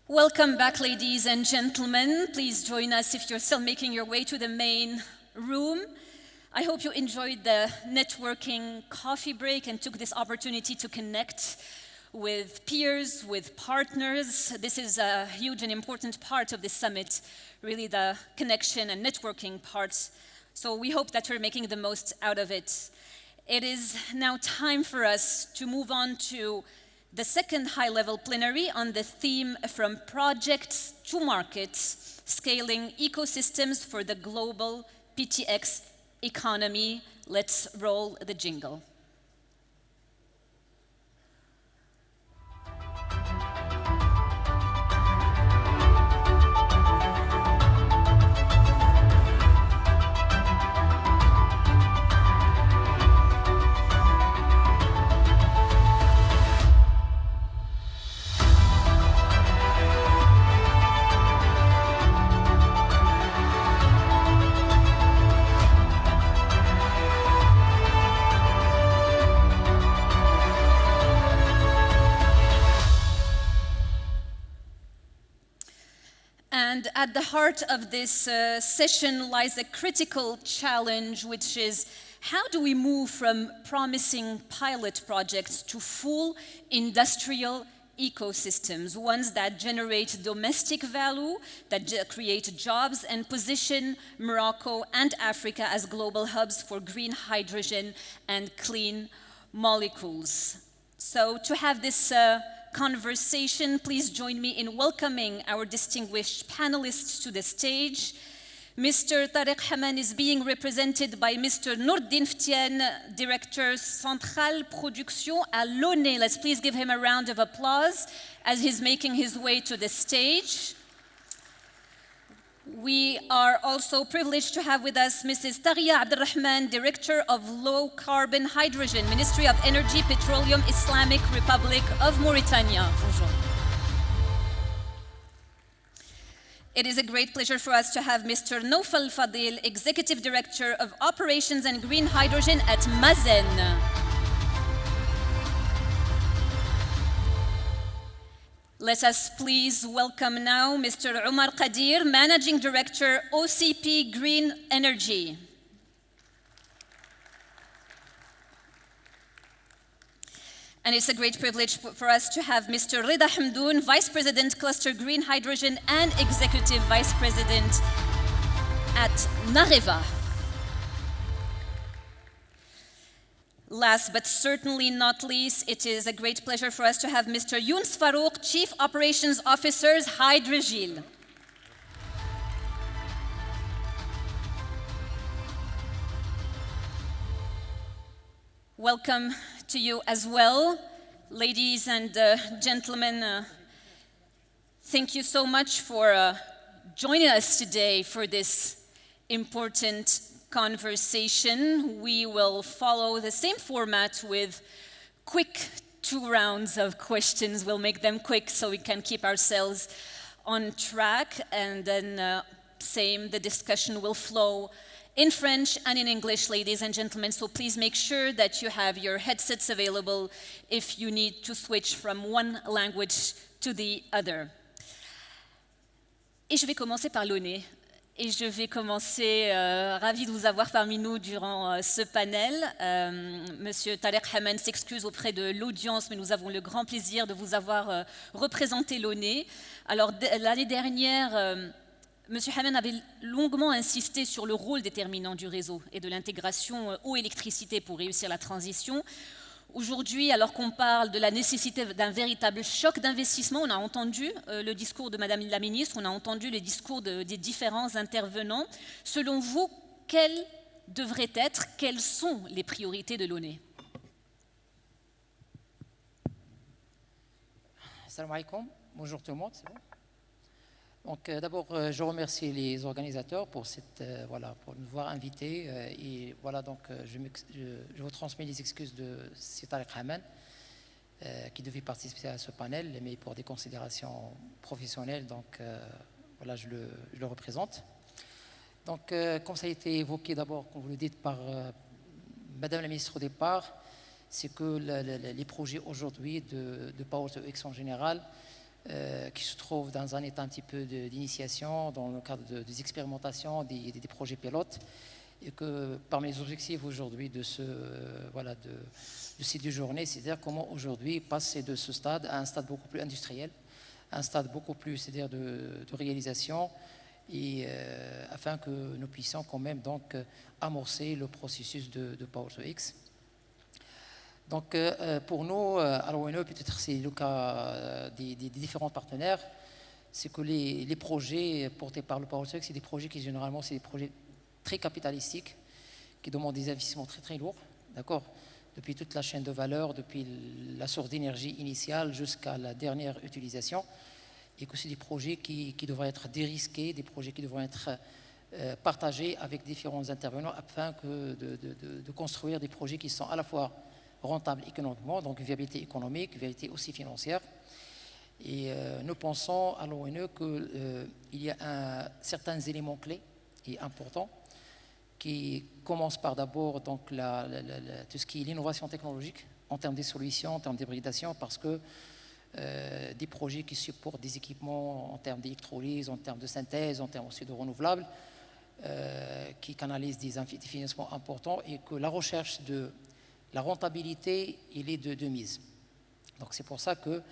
Welcome back, ladies and gentlemen. Please join us if you're still making your way to the main room. I hope you enjoyed the networking coffee break and took this opportunity to connect with peers, with partners. This is a huge and important part of this summit, really the connection and networking part. So we hope that we're making the most out of it. It is now time for us to move on to the second high-level plenary on the theme From Projects to Markets, Scaling Ecosystems for the Global PtX Economy. Let's roll the jingle. And at the heart of this session lies a critical challenge, which is how do we move from promising pilot projects to full industrial ecosystems, ones that generate domestic value, that create jobs and position Morocco and Africa as global hubs for green hydrogen and clean molecules. So to have this conversation, please join me in welcoming our distinguished panelists to the stage. Mr. Tariq Haman is being represented by Mr. Nourdine Ftiane, Director Centrale Production à l'ONE. Let's please give him a round of applause as he's making his way to the stage. We are also privileged to have with us Mrs. Tariya Abdelrahman, Director of Low Carbon Hydrogen, Ministry of Energy, Petroleum, Islamic Republic of Mauritania. Bonjour. It is a great pleasure for us to have Mr. Naufal Fadil, Executive Director of Operations and Green Hydrogen at Mazen. Let us please welcome now Mr. Omar Qadir, Managing Director, OCP Green Energy. And it's a great privilege for us to have Mr. Rida Hamdoun, Vice President, Cluster Green Hydrogen and Executive Vice President at Nareva. Last but certainly not least, it is a great pleasure for us to have Mr. Younes Farouk, Chief Operations Officer, Hydrogil. Welcome to you as well, ladies and gentlemen. Thank you so much for joining us today for this important conversation. We will follow the same format with quick 2 rounds of questions. We'll make them quick so we can keep ourselves on track, and then the discussion will flow in French and in English, ladies and gentlemen, so please make sure that you have your headsets available if you need to switch from one language to the other. Et je vais commencer par l'ONE. Et je vais commencer, ravi de vous avoir parmi nous durant ce panel. Monsieur Tariq Haman s'excuse auprès de l'audience, mais nous avons le grand plaisir de vous avoir représenté l'ONE. Alors, l'année dernière, Monsieur Haman avait longuement insisté sur le rôle déterminant du réseau et de l'intégration eau-électricité pour réussir la transition. Aujourd'hui, alors qu'on parle de la nécessité d'un véritable choc d'investissement, on a entendu le discours de Madame la Ministre, on a entendu les discours des différents intervenants. Selon vous, quelles sont les priorités de l'ONE? Assalamu alaikum, bonjour tout le monde. Donc d'abord, je remercie les organisateurs pour pour nous avoir invités. Et voilà, donc je vous transmets les excuses de Tariq Haman qui devait participer à ce panel, mais pour des considérations professionnelles, donc voilà, je le représente. Donc, comme ça a été évoqué d'abord, comme vous le dites, par Madame la ministre au départ, c'est que les projets aujourd'hui de PowerTX en général, qui se trouvent dans un état un petit peu d'initiation, dans le cadre des expérimentations, des projets pilotes, et que parmi les objectifs aujourd'hui de ces 2 journées, c'est-à-dire comment aujourd'hui passer de ce stade à un stade beaucoup plus industriel, un stade beaucoup plus, c'est-à-dire de réalisation, et afin que nous puissions quand même donc amorcer le processus de PowerTX. Donc pour nous, à l'ONE, peut-être c'est le cas des différents partenaires, c'est que les projets portés par le PowerTX, c'est des projets qui généralement, c'est des projets très capitalistiques, qui demandent des investissements très très lourds, d'accord, depuis toute la chaîne de valeur, depuis la source d'énergie initiale jusqu'à la dernière utilisation, et que c'est des projets qui devraient être dérisqués, des projets qui devraient être partagés avec différents intervenants afin de construire des projets qui sont à la fois rentables économiquement, donc viabilité économique, viabilité aussi financière. Et nous pensons à l'ONE qu'il y a certains éléments clés et importants qui commencent par d'abord donc tout ce qui est l'innovation technologique en termes de solutions, en termes d'hybridation, parce que des projets qui supportent des équipements en termes d'électrolyse, en termes de synthèse, en termes aussi de renouvelables, qui canalisent des financements importants, et que la recherche de la rentabilité, il est de mise. Donc c'est pour ça que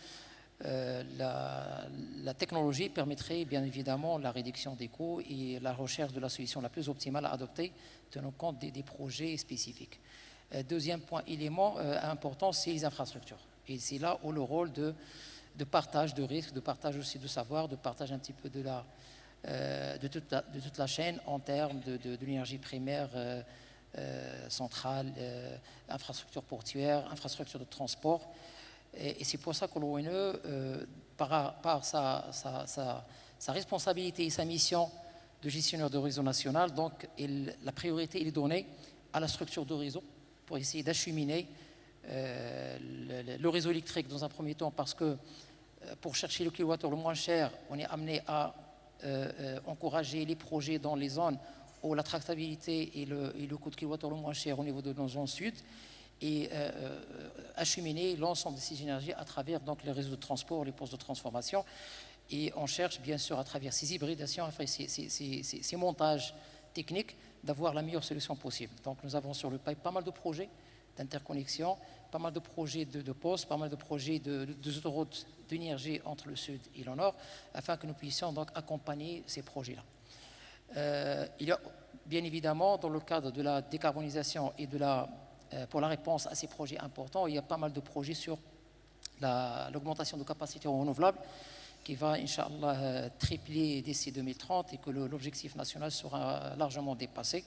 la technologie permettrait bien évidemment la réduction des coûts et la recherche de la solution la plus optimale à adopter, tenant compte des projets spécifiques. Deuxième élément important, c'est les infrastructures. Et c'est là où le rôle de partage de risques, de partage aussi de savoir, de partage un petit peu de toute la chaîne en termes de l'énergie primaire, centrale, infrastructure portuaire, infrastructure de transport. Et c'est pour ça que l'ONE, par sa responsabilité et sa mission de gestionnaire de réseau national, donc la priorité est donnée à la structure de réseau pour essayer d'acheminer le réseau électrique dans un premier temps, parce que pour chercher le kilowattheure le moins cher, on est amené à encourager les projets dans les zones où la tractabilité et le coût de kilowattheure le moins cher au niveau de nos zones sud, et acheminer l'ensemble de ces énergies à travers donc, les réseaux de transport, les postes de transformation. Et on cherche bien sûr à travers ces hybridations, enfin, ces montages techniques, d'avoir la meilleure solution possible. Donc nous avons sur le pipe pas mal de projets d'interconnexion, pas mal de projets de postes, pas mal de projets de autoroutes d'énergie entre le sud et le nord, afin que nous puissions donc accompagner ces projets-là. Il y a bien évidemment, dans le cadre de la décarbonisation et pour la réponse à ces projets importants, il y a pas mal de projets sur l'augmentation de capacité renouvelable qui va, Inch'Allah, tripler d'ici 2030 et que l'objectif national sera largement dépassé.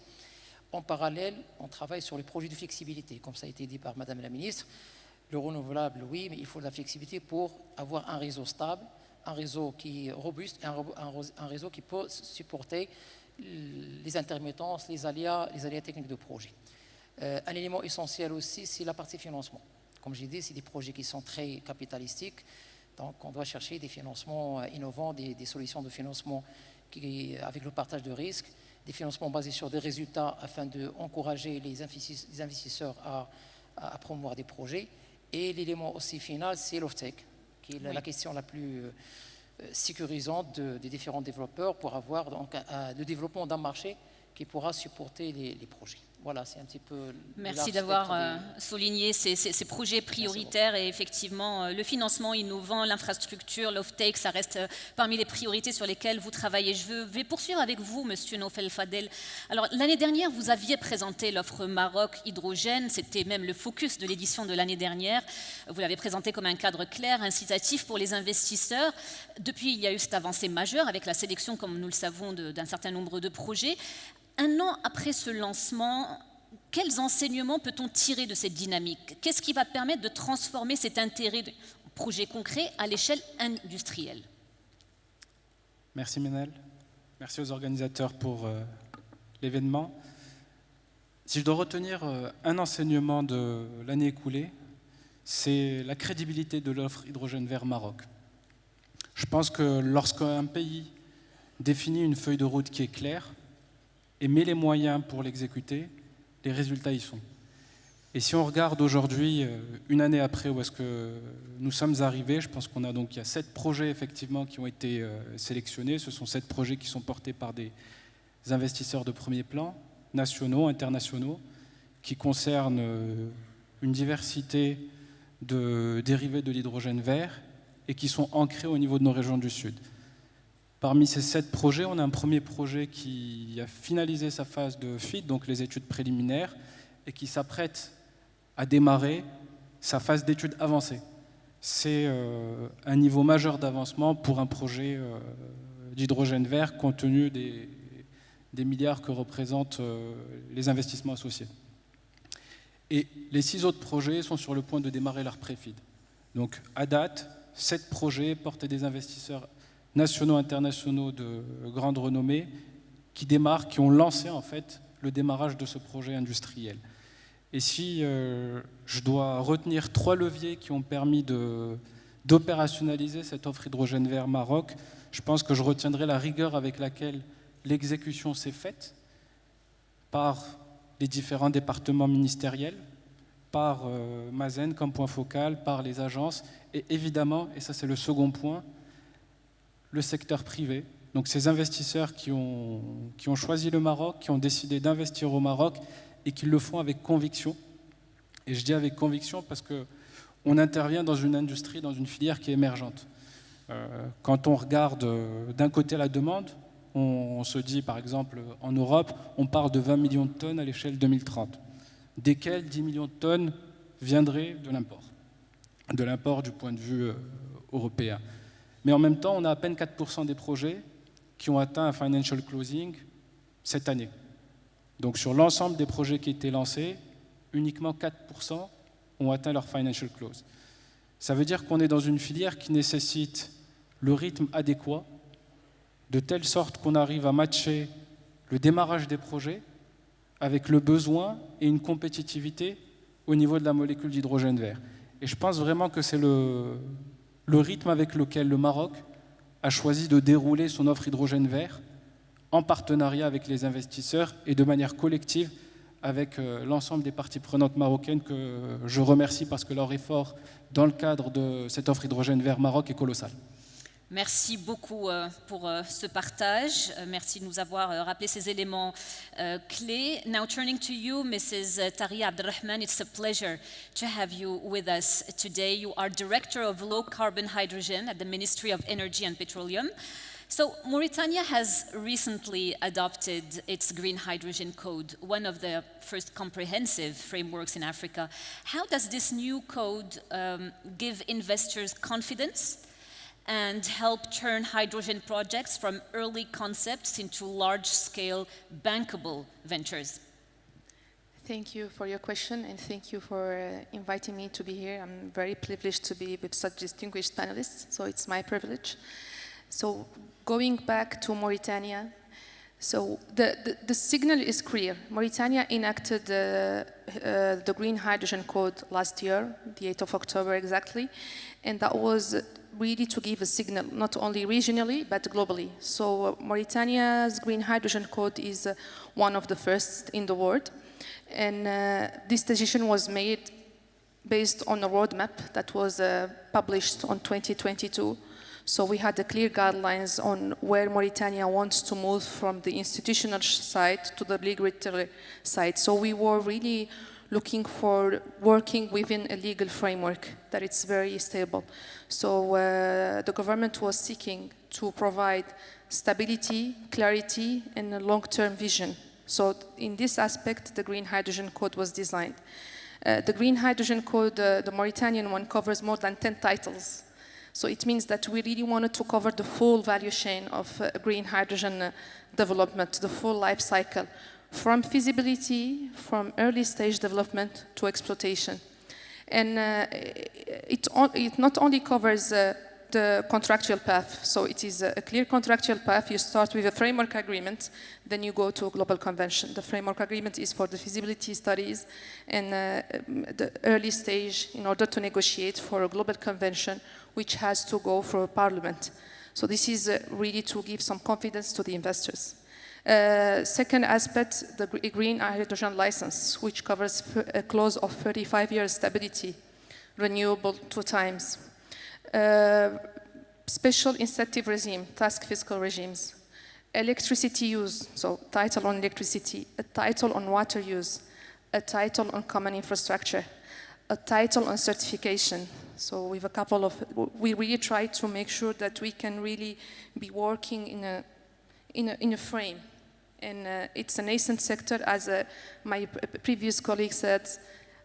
En parallèle, on travaille sur les projets de flexibilité, comme ça a été dit par Madame la Ministre. Le renouvelable, oui, mais il faut de la flexibilité pour avoir un réseau stable, un réseau qui est robuste, un réseau qui peut supporter les intermittences, les aléas techniques de projet. Un élément essentiel aussi, c'est la partie financement. Comme j'ai dit, c'est des projets qui sont très capitalistiques, donc on doit chercher des financements innovants, des solutions de financement avec le partage de risques, des financements basés sur des résultats afin d'encourager les investisseurs à promouvoir des projets. Et l'élément aussi final, c'est l'off-take, qui est la question la plus sécurisante des différents développeurs pour avoir donc, le développement d'un marché qui pourra supporter les projets. Voilà, c'est un petit peu... Merci d'avoir souligné ces projets prioritaires et effectivement le financement innovant, l'infrastructure, l'off-take, ça reste parmi les priorités sur lesquelles vous travaillez. Je vais poursuivre avec vous, Monsieur Nofel Fadel. Alors l'année dernière, vous aviez présenté l'offre Maroc hydrogène, c'était même le focus de l'édition de l'année dernière. Vous l'avez présenté comme un cadre clair, incitatif pour les investisseurs. Depuis, il y a eu cette avancée majeure avec la sélection, comme nous le savons, d'un certain nombre de projets. Un an après ce lancement, quels enseignements peut-on tirer de cette dynamique? Qu'est-ce qui va permettre de transformer cet intérêt de projet concret à l'échelle industrielle? Merci Ménel. Merci aux organisateurs pour l'événement. Si je dois retenir un enseignement de l'année écoulée, c'est la crédibilité de l'offre hydrogène vert Maroc. Je pense que lorsqu'un pays définit une feuille de route qui est claire, et met les moyens pour l'exécuter, les résultats y sont. Et si on regarde aujourd'hui, une année après, où est-ce que nous sommes arrivés, je pense qu'il y a 7 projets effectivement qui ont été sélectionnés. Ce sont 7 projets qui sont portés par des investisseurs de premier plan, nationaux, internationaux, qui concernent une diversité de dérivés de l'hydrogène vert et qui sont ancrés au niveau de nos régions du Sud. Parmi ces 7 projets, on a un premier projet qui a finalisé sa phase de FEED, donc les études préliminaires, et qui s'apprête à démarrer sa phase d'études avancées. C'est un niveau majeur d'avancement pour un projet d'hydrogène vert compte tenu des milliards que représentent les investissements associés. Et les 6 autres projets sont sur le point de démarrer leur pré-FEED. Donc à date, 7 projets portent des investisseurs nationaux, internationaux de grande renommée qui démarrent, qui ont lancé en fait le démarrage de ce projet industriel. Et si je dois retenir 3 leviers qui ont permis d'opérationnaliser cette offre hydrogène vert Maroc, je pense que je retiendrai la rigueur avec laquelle l'exécution s'est faite par les différents départements ministériels, par Mazen comme point focal, par les agences, et évidemment, et ça c'est le second point, le secteur privé. Donc ces investisseurs qui ont choisi le Maroc, qui ont décidé d'investir au Maroc, et qui le font avec conviction. Et je dis avec conviction parce qu'on intervient dans une industrie, dans une filière qui est émergente. Quand on regarde d'un côté la demande, on se dit par exemple en Europe, on parle de 20 millions de tonnes à l'échelle 2030, desquelles 10 millions de tonnes viendraient de l'import du point de vue européen. Mais en même temps, on a à peine 4% des projets qui ont atteint un financial closing cette année. Donc sur l'ensemble des projets qui étaient lancés, uniquement 4% ont atteint leur financial close. Ça veut dire qu'on est dans une filière qui nécessite le rythme adéquat, de telle sorte qu'on arrive à matcher le démarrage des projets avec le besoin et une compétitivité au niveau de la molécule d'hydrogène vert. Et je pense vraiment que c'est le rythme avec lequel le Maroc a choisi de dérouler son offre hydrogène vert en partenariat avec les investisseurs et de manière collective avec l'ensemble des parties prenantes marocaines que je remercie parce que leur effort dans le cadre de cette offre hydrogène vert Maroc est colossal. Merci beaucoup pour ce partage. Merci de nous avoir rappelé ces éléments clés. Now turning to you, Mrs. Tariya Abdelrahman, it's a pleasure to have you with us today. You are Director of Low Carbon Hydrogen at the Ministry of Energy and Petroleum. So Mauritania has recently adopted its Green Hydrogen Code, one of the first comprehensive frameworks in Africa. How does this new code give investors confidence and help turn hydrogen projects from early concepts into large-scale bankable ventures? Thank you for your question and thank you for inviting me to be here. I'm very privileged to be with such distinguished panelists, so it's my privilege. So going back to Mauritania, so the signal is clear. Mauritania enacted the Green Hydrogen Code last year, the 8th of October exactly, and that was really to give a signal, not only regionally, but globally. So Mauritania's Green Hydrogen Code is one of the first in the world, and this decision was made based on a roadmap that was published on 2022. So we had the clear guidelines on where Mauritania wants to move from the institutional side to the regulatory side. So we were really looking for working within a legal framework that it's very stable. So the government was seeking to provide stability, clarity, and a long-term vision. So in this aspect, the Green Hydrogen Code was designed. The Green Hydrogen Code, the Mauritanian one, covers more than 10 titles. So it means that we really wanted to cover the full value chain of green hydrogen development, the full life cycle, from feasibility, from early stage development to exploitation. And it not only covers the contractual path, so it is a clear contractual path. You start with a framework agreement, then you go to a global convention. The framework agreement is for the feasibility studies and the early stage in order to negotiate for a global convention which has to go for parliament. So this is really to give some confidence to the investors. Second aspect, the green hydrogen license, which covers a clause of 35 years stability, renewable 2 times. Special incentive regime, task fiscal regimes. Electricity use, so title on electricity, a title on water use, a title on common infrastructure, a title on certification. So with a couple of, we really try to make sure that we can really be working in a frame. And it's a nascent sector, as my previous colleague said,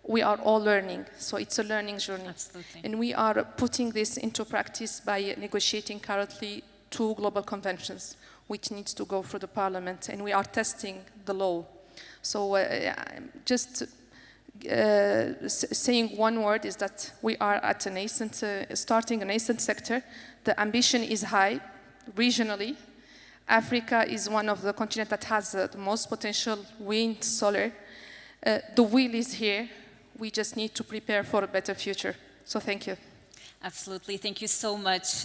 we are all learning, so it's a learning journey. Absolutely. And we are putting this into practice by negotiating currently 2 global conventions, which needs to go through the parliament, and we are testing the law. So just saying one word is that we are at a nascent, starting a nascent sector. The ambition is high, regionally. Africa is one of the continents that has the most potential wind, solar. The will is here. We just need to prepare for a better future. So thank you. Absolutely, thank you so much.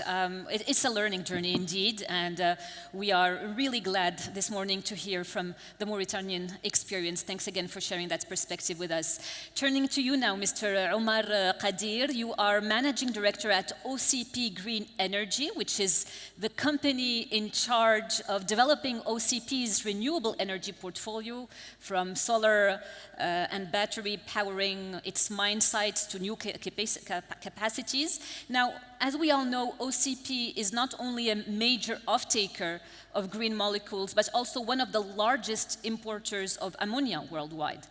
It's a learning journey indeed, and we are really glad this morning to hear from the Mauritanian experience. Thanks again for sharing that perspective with us. Turning to you now, Mr. Omar Qadir, you are Managing Director at OCP Green Energy, which is the company in charge of developing OCP's renewable energy portfolio, from solar and battery powering its mine sites to new capacities. Now, as we all know, OCP is not only a major off-taker of green molecules, but also one of the largest importers of ammonia worldwide,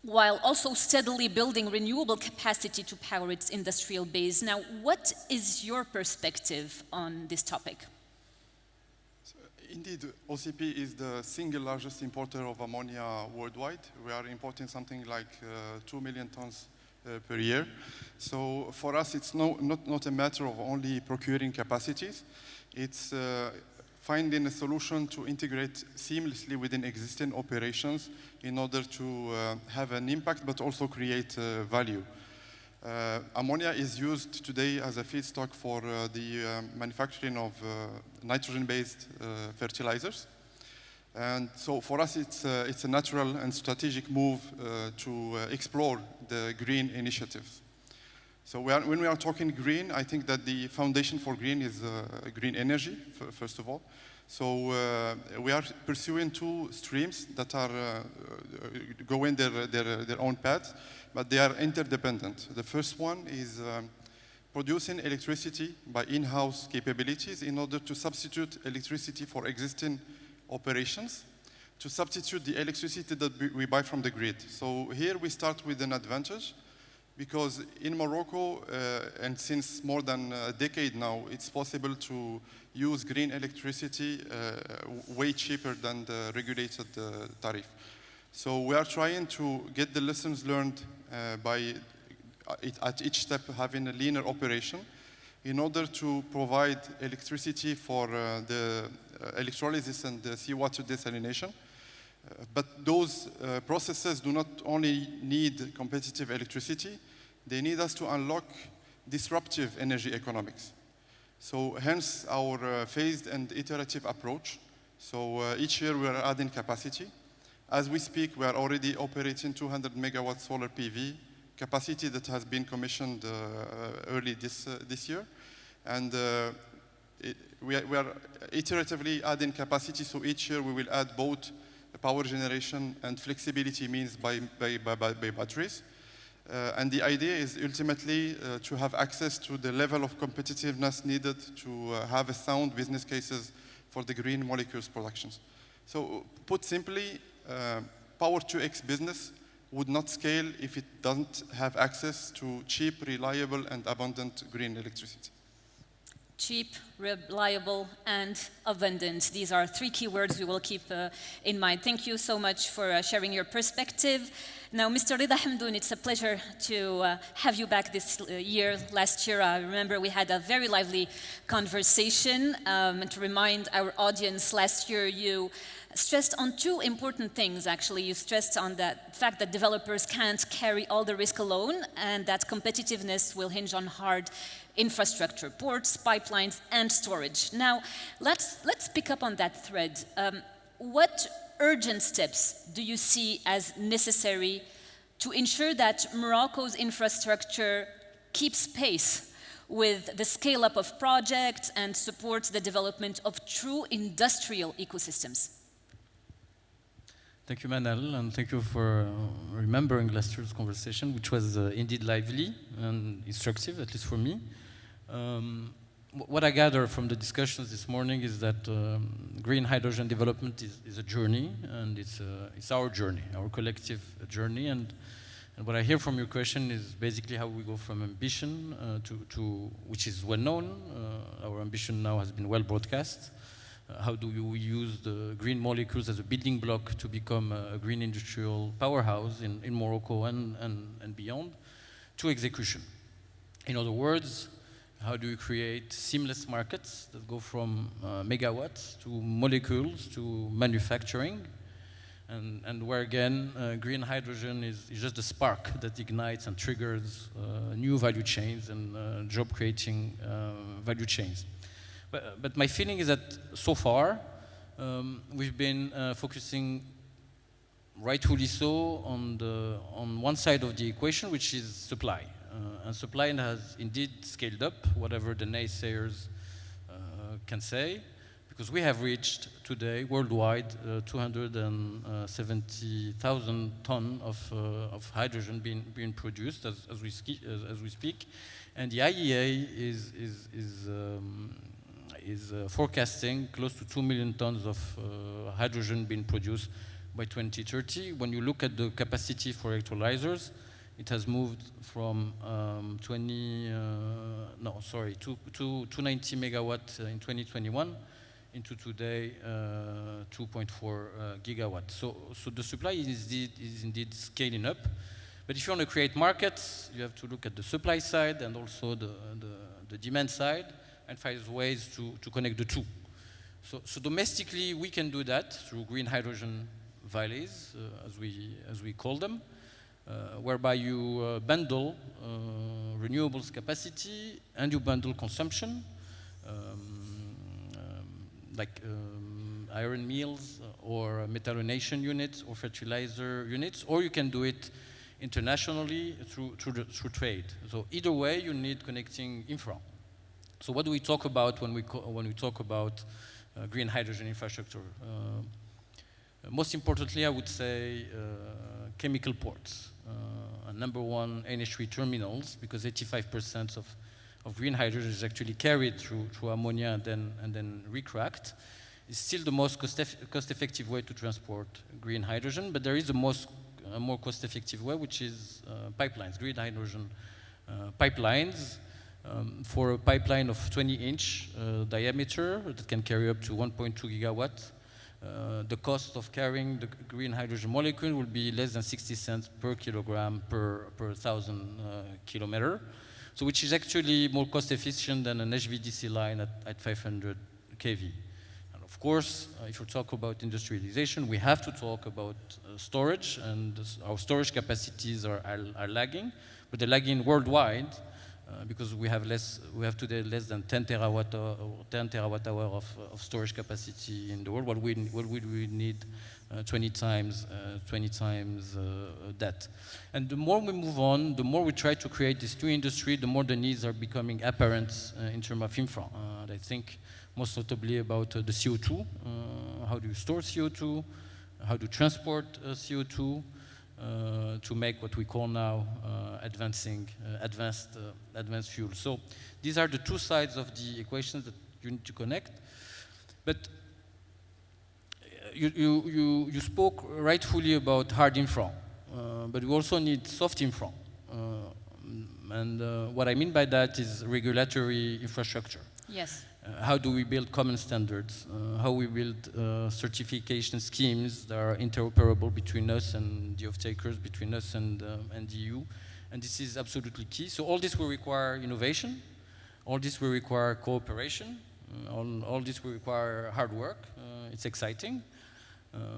while also steadily building renewable capacity to power its industrial base. Now, what is your perspective on this topic? Indeed, OCP is the single largest importer of ammonia worldwide. We are importing something like 2 million tons per year. So for us, it's not a matter of only procuring capacities. It's finding a solution to integrate seamlessly within existing operations in order to have an impact, but also create value. Ammonia is used today as a feedstock for the manufacturing of nitrogen-based fertilizers. And so for us, it's a natural and strategic move to explore the green initiatives. So when we are talking green, I think that the foundation for green is green energy, first of all. So we are pursuing 2 streams that are going their own path, but they are interdependent. The first one is producing electricity by in-house capabilities in order to substitute electricity for existing operations, to substitute the electricity that we buy from the grid. So here we start with an advantage, because in Morocco, and since more than a decade now, it's possible to use green electricity way cheaper than the regulated tariff. So we are trying to get the lessons learned by at each step having a leaner operation in order to provide electricity for the electrolysis and the seawater desalination. But those processes do not only need competitive electricity, they need us to unlock disruptive energy economics. So hence our phased and iterative approach. So each year we are adding capacity. As we speak, we are already operating 200 megawatt solar PV capacity that has been commissioned early this year. And we are iteratively adding capacity, so each year we will add both power generation and flexibility means by batteries. And the idea is ultimately to have access to the level of competitiveness needed to have a sound business cases for the green molecules productions. So put simply, Power2X business would not scale if it doesn't have access to cheap, reliable, and abundant green electricity. Cheap, reliable, and abundant. These are 3 key words we will keep in mind. Thank you so much for sharing your perspective. Now, Mr. Rida Hamdoun, it's a pleasure to have you back this year. Last year, I remember we had a very lively conversation. And to remind our audience, last year you stressed on 2 important things, actually. You stressed on the fact that developers can't carry all the risk alone, and that competitiveness will hinge on hard infrastructure, ports, pipelines, and storage. Now, let's pick up on that thread. What urgent steps do you see as necessary to ensure that Morocco's infrastructure keeps pace with the scale-up of projects and supports the development of true industrial ecosystems? Thank you, Manal, and thank you for remembering last year's conversation, which was indeed lively and instructive, at least for me. What I gather from the discussions this morning is that green hydrogen development is a journey, and it's our journey, our collective journey. And what I hear from your question is basically how we go from ambition to which is well known. Our ambition now has been well broadcast. How do we use the green molecules as a building block to become a green industrial powerhouse in Morocco and beyond, to execution. In other words, how do we create seamless markets that go from megawatts to molecules to manufacturing, and where again green hydrogen is just the spark that ignites and triggers new value chains and job-creating value chains. But my feeling is that so far we've been focusing, rightfully so, on one side of the equation, which is supply. And supply has indeed scaled up, whatever the naysayers can say, because we have reached today worldwide 270,000 tons of hydrogen being produced as we speak, and the IEA is forecasting close to 2 million tons of hydrogen being produced by 2030. When you look at the capacity for electrolyzers, it has moved from 290 megawatts in 2021 into today 2.4 gigawatts. So the supply is indeed scaling up. But if you want to create markets, you have to look at the supply side and also the demand side, and find ways to connect the two. So domestically, we can do that through green hydrogen valleys, as we call them, whereby you bundle renewables capacity and you bundle consumption, like iron mills or metallonation units or fertilizer units, or you can do it internationally through trade. So either way, you need connecting infra. So what do we talk about when we talk about green hydrogen infrastructure? Most importantly, I would say chemical ports. Number one, NH3 terminals, because 85% of green hydrogen is actually carried through ammonia and then recracked. It's still the most cost-effective way to transport green hydrogen, but there is a more cost-effective way, which is pipelines, green hydrogen pipelines. For a pipeline of 20-inch diameter that can carry up to 1.2 gigawatts, the cost of carrying the green hydrogen molecule will be less than 60 cents per kilogram per 1,000 kilometer, so which is actually more cost efficient than an HVDC line at 500 kV. And of course, if you talk about industrialization, we have to talk about storage, and our storage capacities are lagging, but they're lagging worldwide. Because we have today less than 10 terawatt hour of storage capacity in the world. What would we need 20 times that? And the more we move on, the more we try to create this new industry, the more the needs are becoming apparent in terms of infra. I think most notably about the CO2. How do you store CO2? How do you transport CO2? To make what we call now advanced fuel. So these are the two sides of the equation that you need to connect. But you spoke rightfully about hard infra, but we also need soft infra. And what I mean by that is regulatory infrastructure. Yes. How do we build common standards? How we build certification schemes that are interoperable between us and the off-takers, between us and the EU? And this is absolutely key. So all this will require innovation. All this will require cooperation. All this will require hard work. It's exciting.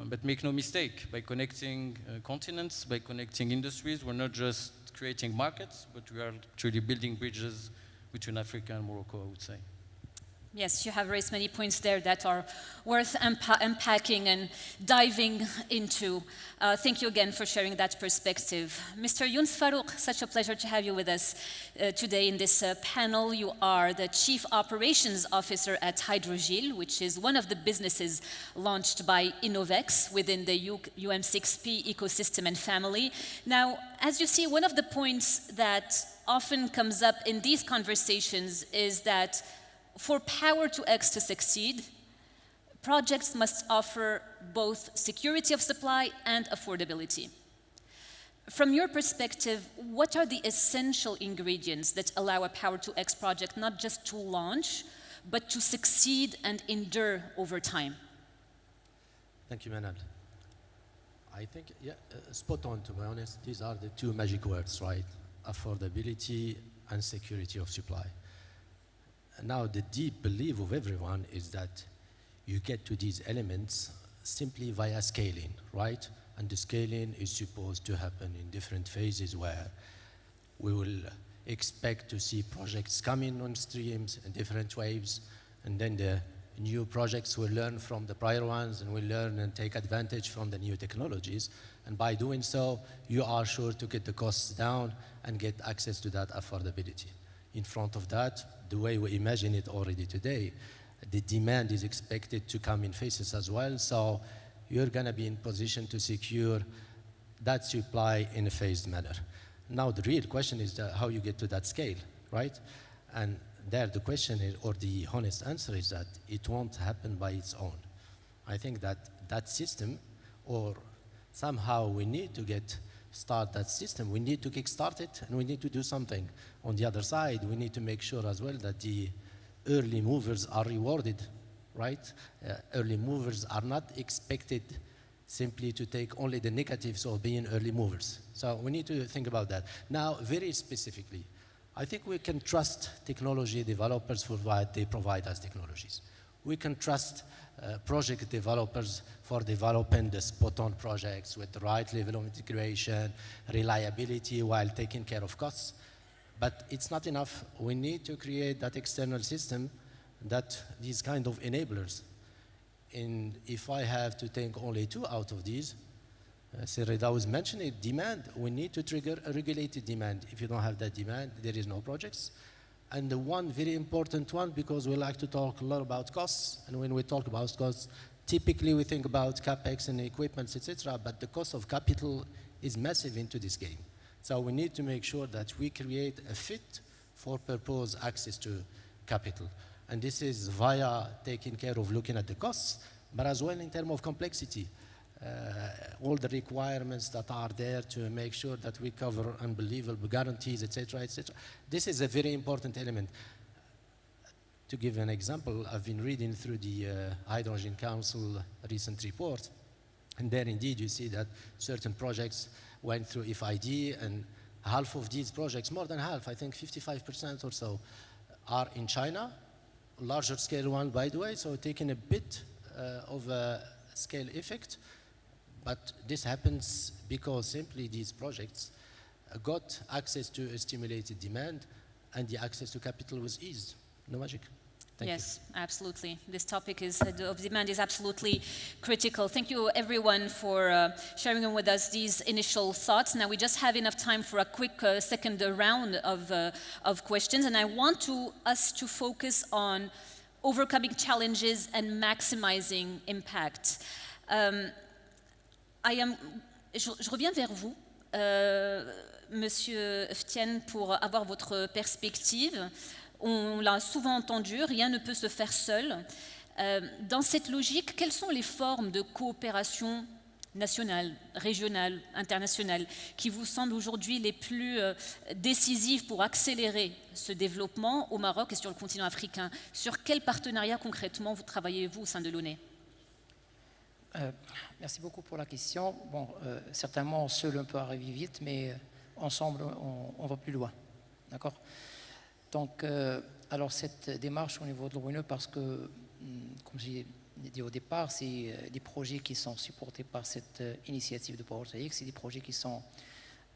But make no mistake, by connecting continents, by connecting industries, we're not just creating markets, but we are actually building bridges between Africa and Morocco, I would say. Yes, you have raised many points there that are worth unpacking and diving into. Thank you again for sharing that perspective. Mr. Younes Farouk, such a pleasure to have you with us today in this panel. You are the Chief Operations Officer at Hydrogil, which is one of the businesses launched by Innovex within the UM6P ecosystem and family. Now, as you see, one of the points that often comes up in these conversations is that for Power-to-X to succeed, projects must offer both security of supply and affordability. From your perspective, what are the essential ingredients that allow a Power-to-X project not just to launch, but to succeed and endure over time? Thank you, Manal. I think, yeah, spot on, to be honest. These are the two magic words, right? Affordability and security of supply. Now, the deep belief of everyone is that you get to these elements simply via scaling, right? And the scaling is supposed to happen in different phases where we will expect to see projects coming on streams in different waves, and then the new projects will learn from the prior ones and will learn and take advantage from the new technologies. And by doing so, you are sure to get the costs down and get access to that affordability. In front of that, the way we imagine it already today, the demand is expected to come in phases as well, so you're going to be in position to secure that supply in a phased manner. Now, the real question is how you get to that scale, right? And there the question is, or the honest answer is that it won't happen by its own. I think that that system, or somehow we need to start that system, we need to kickstart it, and we need to do something. On the other side, we need to make sure as well that the early movers are rewarded, right? Early movers are not expected simply to take only the negatives of being early movers. So we need to think about that. Now, very specifically, I think we can trust technology developers for what they provide us technologies. We can trust project developers for developing the spot-on projects with the right level of integration, reliability, while taking care of costs. But it's not enough. We need to create that external system, that these kind of enablers. And if I have to take only two out of these, Reda was mentioning demand. We need to trigger a regulated demand. If you don't have that demand, there is no projects. And the one very important one, because we like to talk a lot about costs, and when we talk about costs, typically we think about capex and equipment, etc. But the cost of capital is massive into this game. So we need to make sure that we create a fit for purpose access to capital. And this is via taking care of looking at the costs, but as well in terms of complexity. All the requirements that are there to make sure that we cover unbelievable guarantees, etc., etc. This is a very important element. To give an example, I've been reading through the Hydrogen Council recent report, and there indeed you see that certain projects went through FID, and half of these projects, more than half, I think 55% or so, are in China, larger scale one, by the way, so taking a bit of a scale effect. But this happens because simply these projects got access to a stimulated demand, and the access to capital was eased. No magic. Thank you. Yes, absolutely. This topic of demand is absolutely critical. Thank you, everyone, for sharing with us these initial thoughts. Now, we just have enough time for a quick second round of questions, and I want us to focus on overcoming challenges and maximizing impact. Je reviens vers vous, Monsieur Ftien, pour avoir votre perspective. On l'a souvent entendu, rien ne peut se faire seul. Dans cette logique, quelles sont les formes de coopération nationale, régionale, internationale qui vous semblent aujourd'hui les plus décisives pour accélérer ce développement au Maroc et sur le continent africain? Sur quel partenariat concrètement vous travaillez-vous au sein de l'ONE? Merci beaucoup pour la question. Bon, certainement, seul on peut arriver vite, mais ensemble, on va plus loin. D'accord? Donc, alors cette démarche au niveau de l'ONE, parce que, comme j'ai dit au départ, c'est des projets qui sont supportés par cette initiative de PtX, c'est des projets qui sont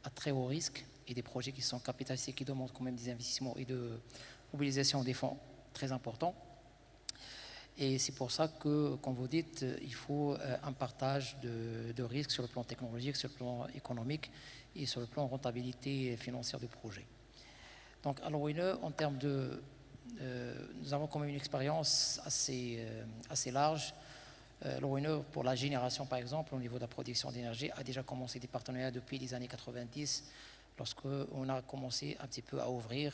à très haut risque et des projets qui sont capitalisés, qui demandent quand même des investissements et de mobilisation des fonds très important. Et c'est pour ça que, comme vous dites, il faut un partage de risques sur le plan technologique, sur le plan économique et sur le plan rentabilité financière du projet. Donc à l'ONE, en termes de... nous avons quand même une expérience assez large. L'ONE, pour la génération par exemple, au niveau de la production d'énergie, a déjà commencé des partenariats depuis les années 90, lorsqu'on a commencé un petit peu à ouvrir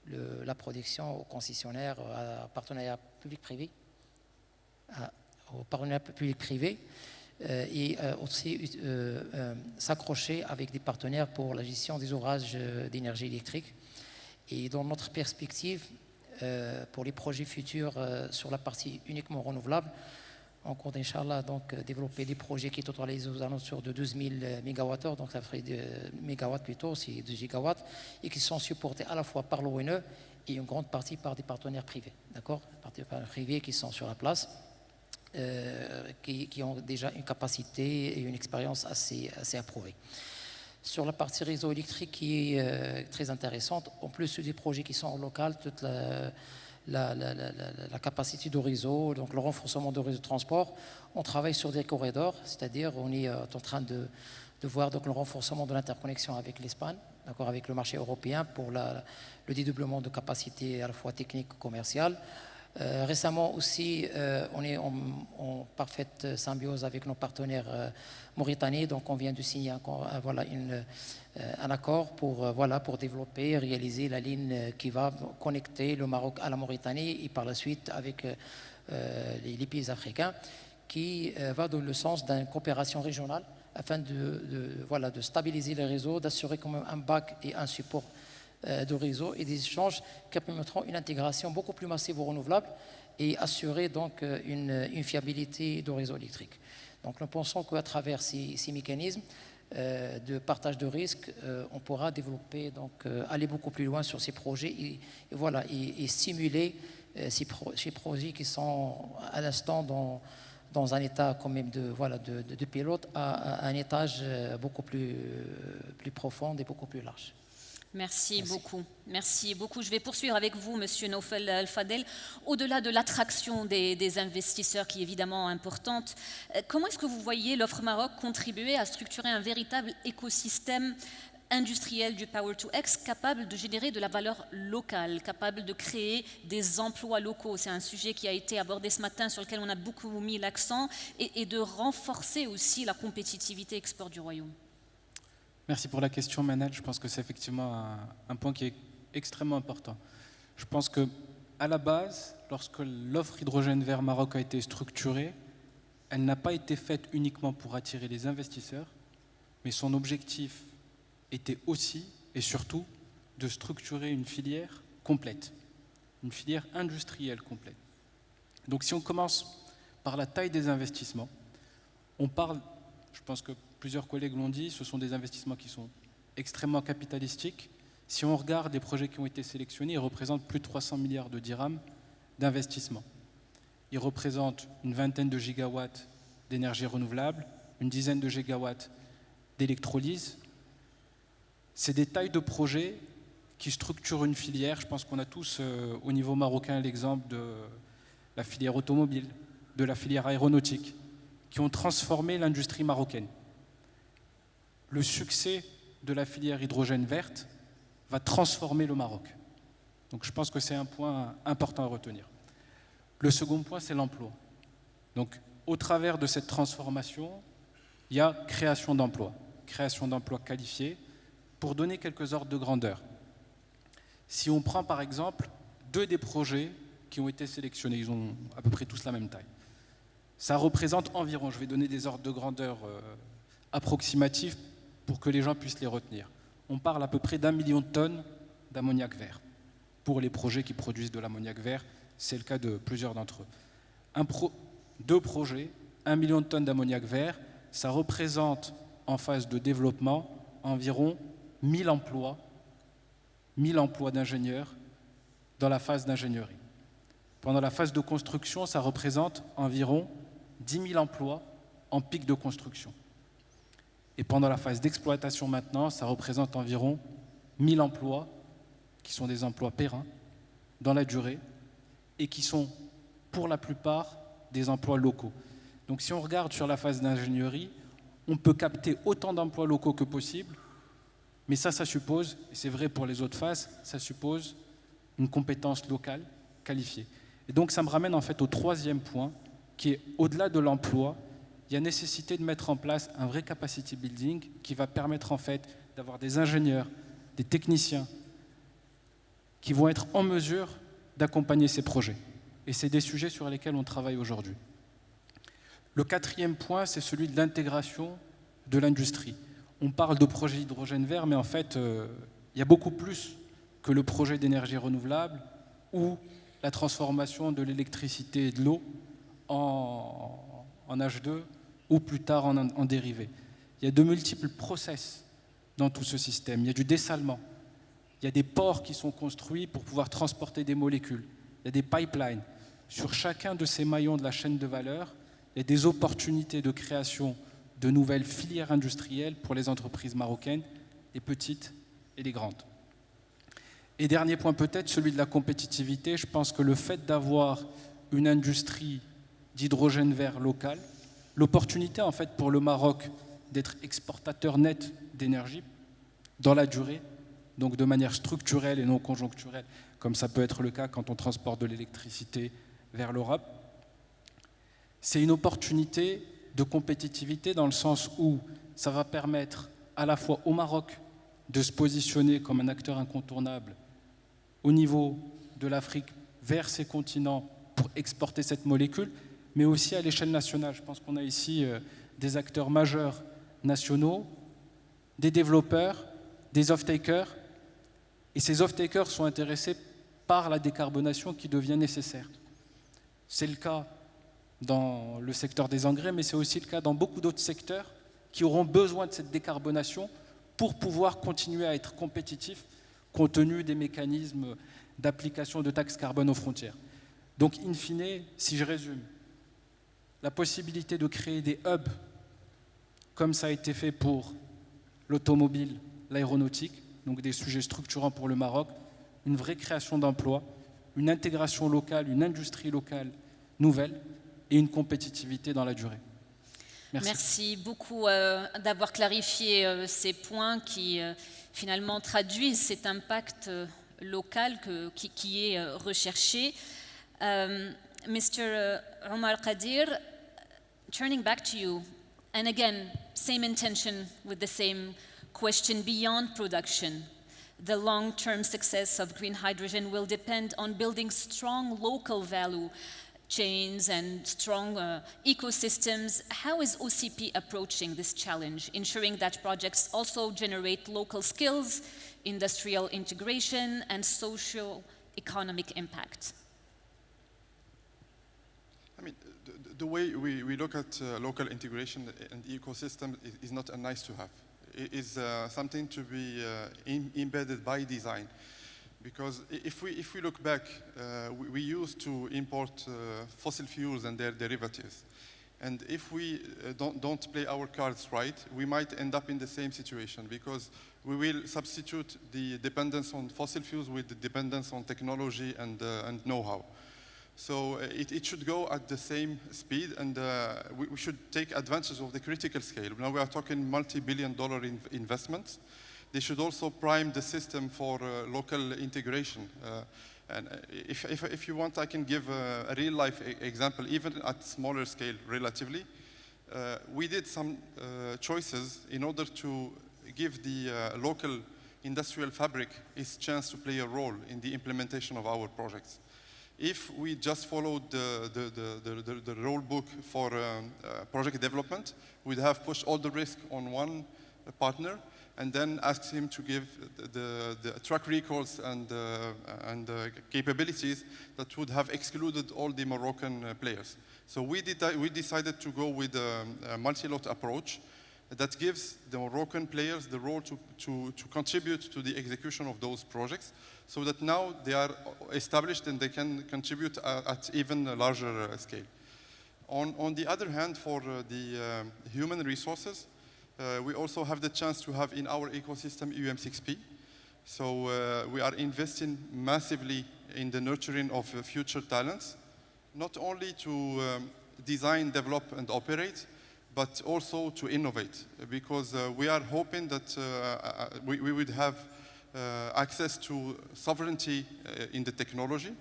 la production aux concessionnaires, à partenariat public-privé, et aussi s'accrocher avec des partenaires pour la gestion des ouvrages d'énergie électrique. Et dans notre perspective, pour les projets futurs sur la partie uniquement renouvelable, on compte, Inch'Allah, donc développer des projets qui totalisent aux alentours de 12 000 MWh, donc ça ferait des mégawatts plutôt, c'est 2 gigawatts, et qui sont supportés à la fois par l'ONE et une grande partie par des partenaires privés, d'accord? Partenaires privés qui sont sur la place, qui ont déjà une capacité et une expérience assez approuvée. Sur la partie réseau électrique qui est très intéressante, en plus des projets qui sont en local, toute la capacité du réseau, donc le renforcement du réseau de transport, on travaille sur des corridors, c'est-à-dire on est en train de voir donc, le renforcement de l'interconnexion avec l'Espagne, d'accord, avec le marché européen pour le dédoublement de capacité à la fois technique et commerciale. Récemment aussi, on est en parfaite symbiose avec nos partenaires mauritaniens, donc on vient de signer un accord pour développer et réaliser la ligne qui va connecter le Maroc à la Mauritanie et par la suite avec les pays africains, qui va dans le sens d'une coopération régionale afin de stabiliser les réseaux, d'assurer quand même un bac et un support de réseau et des échanges qui permettront une intégration beaucoup plus massive aux renouvelables et assurer donc une fiabilité du réseau électrique. Donc nous pensons qu'à travers ces mécanismes de partage de risques, on pourra développer, donc aller beaucoup plus loin sur ces projets et stimuler ces projets qui sont à l'instant dans un état quand même de pilote à un étage beaucoup plus profond et beaucoup plus large. Merci beaucoup. Merci beaucoup. Je vais poursuivre avec vous, Monsieur Naufel Al-Fadel. Au-delà de l'attraction des investisseurs qui est évidemment importante, comment est-ce que vous voyez l'offre Maroc contribuer à structurer un véritable écosystème industriel du Power-to-X capable de générer de la valeur locale, capable de créer des emplois locaux? C'est un sujet qui a été abordé ce matin, sur lequel on a beaucoup mis l'accent, et de renforcer aussi la compétitivité export du Royaume. Merci pour la question, Manal. Je pense que c'est effectivement un point qui est extrêmement important. Je pense qu'à la base, lorsque l'offre hydrogène vert Maroc a été structurée, elle n'a pas été faite uniquement pour attirer les investisseurs, mais son objectif était aussi et surtout de structurer une filière complète, une filière industrielle complète. Donc si on commence par la taille des investissements, on parle, je pense que plusieurs collègues l'ont dit, ce sont des investissements qui sont extrêmement capitalistiques. Si on regarde les projets qui ont été sélectionnés, ils représentent plus de 300 milliards de dirhams d'investissement. Ils représentent une vingtaine de gigawatts d'énergie renouvelable, une dizaine de gigawatts d'électrolyse. C'est des tailles de projets qui structurent une filière. Je pense qu'on a tous au niveau marocain l'exemple de la filière automobile, de la filière aéronautique, qui ont transformé l'industrie marocaine. Le succès de la filière hydrogène verte va transformer le Maroc. Donc je pense que c'est un point important à retenir. Le second point, c'est l'emploi. Donc au travers de cette transformation, il y a création d'emplois qualifiés. Pour donner quelques ordres de grandeur, si on prend par exemple 2 des projets qui ont été sélectionnés, ils ont à peu près tous la même taille. Ça représente environ, je vais donner des ordres de grandeur approximatifs pour que les gens puissent les retenir. On parle à peu près d'1 million de tonnes d'ammoniac vert. Pour les projets qui produisent de l'ammoniac vert, c'est le cas de plusieurs d'entre eux. 2 projets, 1 million de tonnes d'ammoniac vert, ça représente en phase de développement environ 1000 emplois d'ingénieurs dans la phase d'ingénierie. Pendant la phase de construction, ça représente environ 10 000 emplois en pic de construction. Et pendant la phase d'exploitation maintenant, ça représente environ 1000 emplois qui sont des emplois pérennes dans la durée et qui sont pour la plupart des emplois locaux. Donc si on regarde sur la phase d'ingénierie, on peut capter autant d'emplois locaux que possible, mais ça suppose, et c'est vrai pour les autres phases, ça suppose une compétence locale qualifiée. Et donc ça me ramène en fait au troisième point, qui est au-delà de l'emploi, il y a nécessité de mettre en place un vrai capacity building qui va permettre en fait d'avoir des ingénieurs, des techniciens qui vont être en mesure d'accompagner ces projets. Et c'est des sujets sur lesquels on travaille aujourd'hui. Le quatrième point, c'est celui de l'intégration de l'industrie. On parle de projet hydrogène vert, mais en fait, il y a beaucoup plus que le projet d'énergie renouvelable ou la transformation de l'électricité et de l'eau en H2 ou plus tard en dérivé. Il y a de multiples process dans tout ce système. Il y a du dessalement. Il y a des ports qui sont construits pour pouvoir transporter des molécules. Il y a des pipelines. Sur chacun de ces maillons de la chaîne de valeur, il y a des opportunités de création de nouvelles filières industrielles pour les entreprises marocaines, les petites et les grandes. Et dernier point peut-être, celui de la compétitivité. Je pense que le fait d'avoir une industrie d'hydrogène vert locale, l'opportunité en fait pour le Maroc d'être exportateur net d'énergie dans la durée, donc de manière structurelle et non conjoncturelle, comme ça peut être le cas quand on transporte de l'électricité vers l'Europe. C'est une opportunité de compétitivité dans le sens où ça va permettre à la fois au Maroc de se positionner comme un acteur incontournable au niveau de l'Afrique vers ces continents pour exporter cette molécule, mais aussi à l'échelle nationale. Je pense qu'on a ici des acteurs majeurs nationaux, des développeurs, des off-takers, et ces off-takers sont intéressés par la décarbonation qui devient nécessaire. C'est le cas dans le secteur des engrais, mais c'est aussi le cas dans beaucoup d'autres secteurs qui auront besoin de cette décarbonation pour pouvoir continuer à être compétitifs compte tenu des mécanismes d'application de taxes carbone aux frontières. Donc, in fine, si je résume, la possibilité de créer des hubs, comme ça a été fait pour l'automobile, l'aéronautique, donc des sujets structurants pour le Maroc, une vraie création d'emplois, une intégration locale, une industrie locale nouvelle et une compétitivité dans la durée. Merci. Merci beaucoup d'avoir clarifié ces points qui finalement traduisent cet impact local qui est recherché. Mr. Omar Qadir, turning back to you, and again, same intention with the same question beyond production. The long-term success of green hydrogen will depend on building strong local value chains and strong ecosystems. How is OCP approaching this challenge, ensuring that projects also generate local skills, industrial integration, and socio-economic impact? I mean, the way we look at local integration and ecosystem is not a nice to have. It is something to be embedded by design. Because if we look back, we used to import fossil fuels and their derivatives. And if we don't play our cards right, we might end up in the same situation because we will substitute the dependence on fossil fuels with the dependence on technology and know-how. So it should go at the same speed, and we should take advantage of the critical scale. Now we are talking multi-billion-dollar investments. They should also prime the system for local integration. And if you want, I can give a real-life example, even at smaller scale relatively. We did some choices in order to give the local industrial fabric its chance to play a role in the implementation of our projects. If we just followed the rule book for project development, we'd have pushed all the risk on one partner and then asked him to give the track records and capabilities that would have excluded all the Moroccan players. So we decided to go with a multi-lot approach that gives the Moroccan players the role to contribute to the execution of those projects, so that now they are established and they can contribute at even a larger scale. On the other hand, for the human resources, we also have the chance to have in our ecosystem UM6P. So we are investing massively in the nurturing of future talents, not only to design, develop, and operate, but also to innovate, because we are hoping that we would have access to sovereignty in the technology.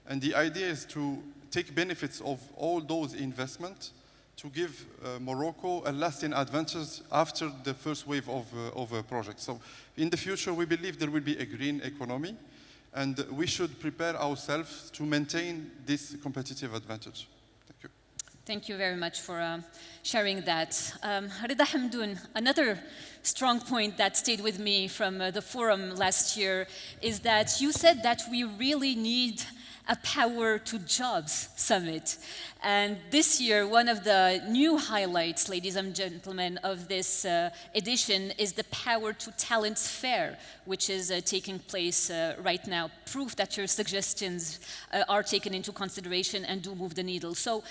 And the idea is to take benefits of all those investments to give Morocco a lasting advantage after the first wave of a project. So in the future, we believe there will be a green economy, and we should prepare ourselves to maintain this competitive advantage. Thank you. Thank you very much for sharing that. Rida Hamdoun, another strong point that stayed with me from the forum last year is that you said that we really need a Power to Jobs Summit. And this year, one of the new highlights, ladies and gentlemen, of this edition is the Power to Talents Fair, which is taking place right now. Proof that your suggestions are taken into consideration and do move the needle. So,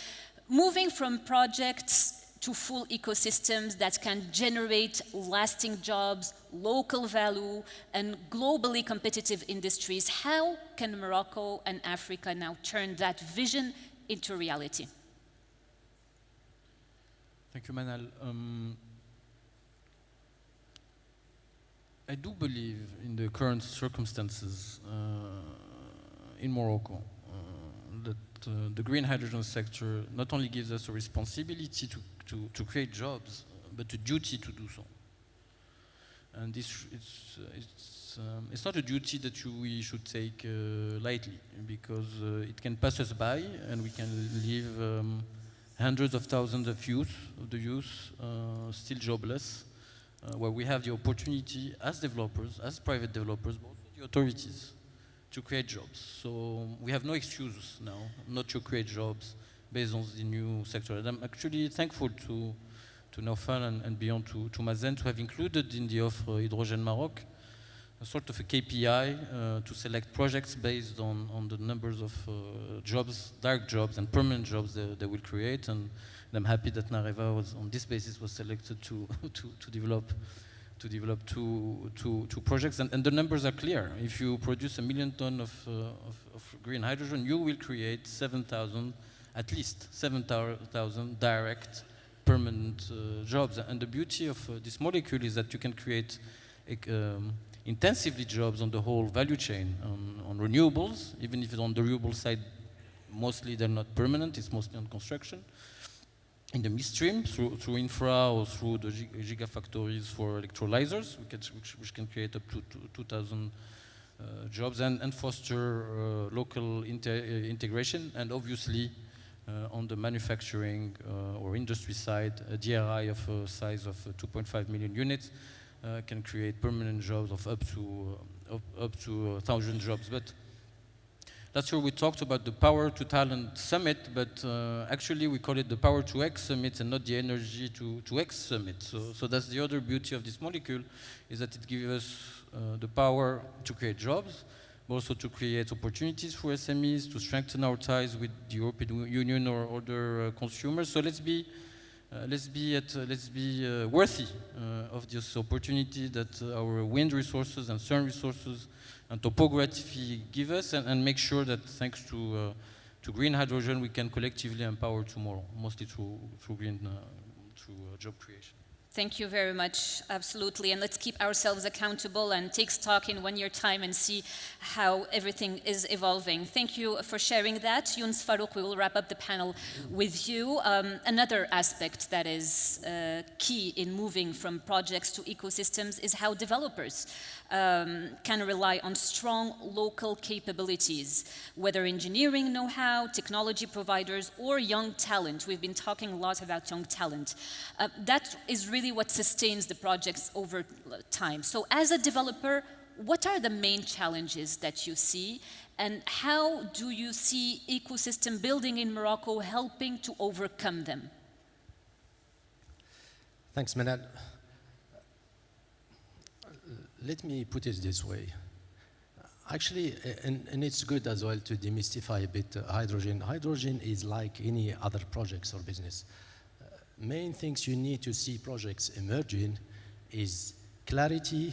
moving from projects to full ecosystems that can generate lasting jobs, local value, and globally competitive industries, how can Morocco and Africa now turn that vision into reality? Thank you, Manal. I do believe in the current circumstances in Morocco that the green hydrogen sector not only gives us a responsibility to create jobs, but a duty to do so. And this it's not a duty that we should take lightly, because it can pass us by, and we can leave hundreds of thousands of the youth still jobless, where we have the opportunity as developers, as private developers, but also the authorities, to create jobs. So we have no excuse now not to create jobs based on the new sector. And I'm actually thankful to Naufal and beyond to Mazen to have included in the offer Hydrogen Maroc a sort of a KPI to select projects based on the numbers of jobs, direct jobs and permanent jobs they will create. And I'm happy that Nareva was on this basis was selected to develop two projects, and the numbers are clear. If you produce 1 million tons of green hydrogen, you will create 7,000, at least 7,000 direct permanent jobs. And the beauty of this molecule is that you can create intensively jobs on the whole value chain, on renewables, even if it's on the renewable side, mostly they're not permanent, it's mostly on construction. In the midstream, through infra or through the gigafactories for electrolyzers, which can create up to 2,000 jobs and foster local integration, and obviously on the manufacturing or industry side, a DRI of a size of 2.5 million units can create permanent jobs of up to 1,000 jobs. But last year we talked about the Power to Talent Summit, but actually we call it the Power to X Summit and not the Energy to X Summit. So that's the other beauty of this molecule, is that it gives us the power to create jobs, but also to create opportunities for SMEs, to strengthen our ties with the European Union or other consumers. So let's be worthy of this opportunity that our wind resources and sun resources and topography give us, and make sure that thanks to green hydrogen we can collectively empower tomorrow, mostly through job creation. Thank you very much, absolutely. And let's keep ourselves accountable and take stock in 1 year time and see how everything is evolving. Thank you for sharing that. Younes Farouk, we will wrap up the panel with you. Another aspect that is key in moving from projects to ecosystems is how developers can rely on strong local capabilities, whether engineering know-how, technology providers, or young talent. We've been talking a lot about young talent. That is really what sustains the projects over time. So as a developer, what are the main challenges that you see, and how do you see ecosystem building in Morocco helping to overcome them? Thanks, Manal. Let me put it this way. Actually, and it's good as well to demystify a bit hydrogen. Hydrogen is like any other projects or business. Main things you need to see projects emerging is clarity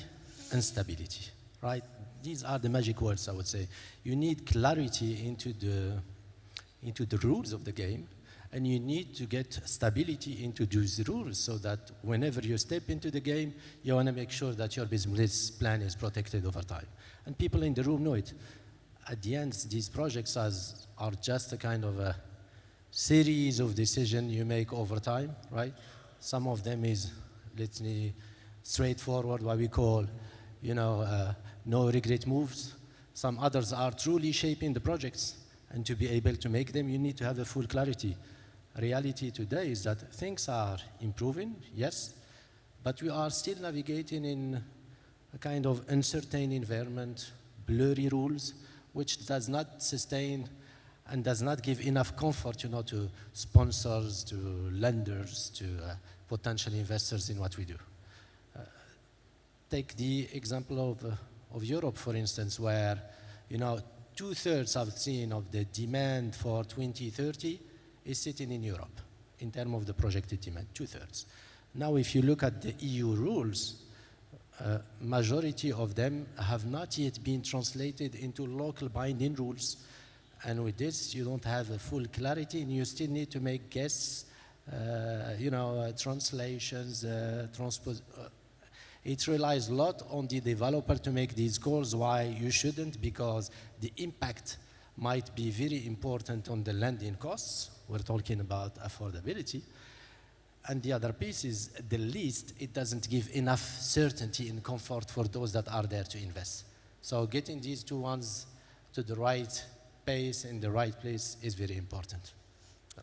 and stability, right? these are the magic words, I would say. You need clarity into the rules of the game, and you need to get stability into those rules so that whenever you step into the game, you want to make sure that your business plan is protected over time. And people in the room know it. At the end, these projects are just a kind of a series of decisions you make over time, right? Some of them is, let's say, straightforward, what we call, no regret moves. Some others are truly shaping the projects, and to be able to make them, you need to have a full clarity. Reality today is that things are improving, yes, but we are still navigating in a kind of uncertain environment, blurry rules, which does not sustain and does not give enough comfort, to sponsors, to lenders, to potential investors in what we do. Take the example of Europe, for instance, where 2/3 I've seen of the demand for 2030 is sitting in Europe in terms of the projected demand, 2/3. Now, if you look at the EU rules, majority of them have not yet been translated into local binding rules. And with this, you don't have a full clarity, and you still need to make guesses, translations, it relies a lot on the developer to make these calls. Why you shouldn't? Because the impact might be very important on the lending costs. We're talking about affordability. And the other piece is, the least, it doesn't give enough certainty and comfort for those that are there to invest. So getting these two ones to the right pace in the right place is very important.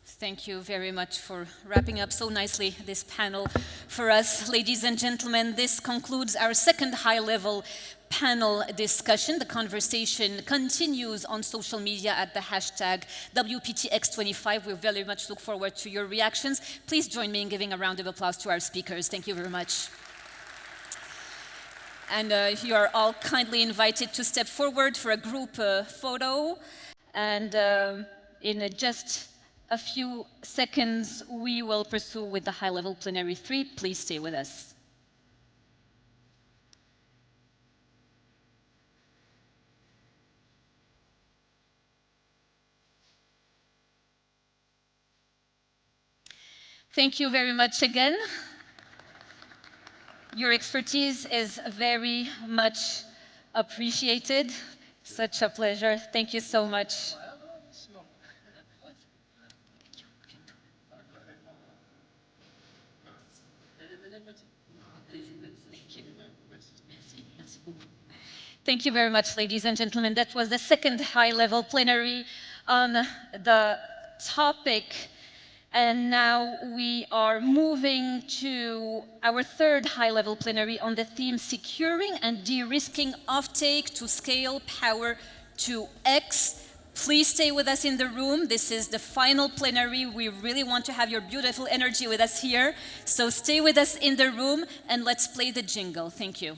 Thank you very much for wrapping up so nicely this panel for us. Ladies and gentlemen, this concludes our second high-level panel discussion. The conversation continues on social media at the hashtag WPTX25. We very much look forward to your reactions. Please join me in giving a round of applause to our speakers. Thank you very much. And you are all kindly invited to step forward for a group photo. And in just a few seconds, we will pursue with the high-level plenary 3. Please stay with us. Thank you very much again. Your expertise is very much appreciated. Such a pleasure. Thank you so much. Thank you very much, ladies and gentlemen. That was the second high-level plenary on the topic. And now we are moving to our third high-level plenary on the theme Securing and De-risking Offtake to Scale Power to X. Please stay with us in the room. This is the final plenary. We really want to have your beautiful energy with us here. So stay with us in the room and let's play the jingle. Thank you.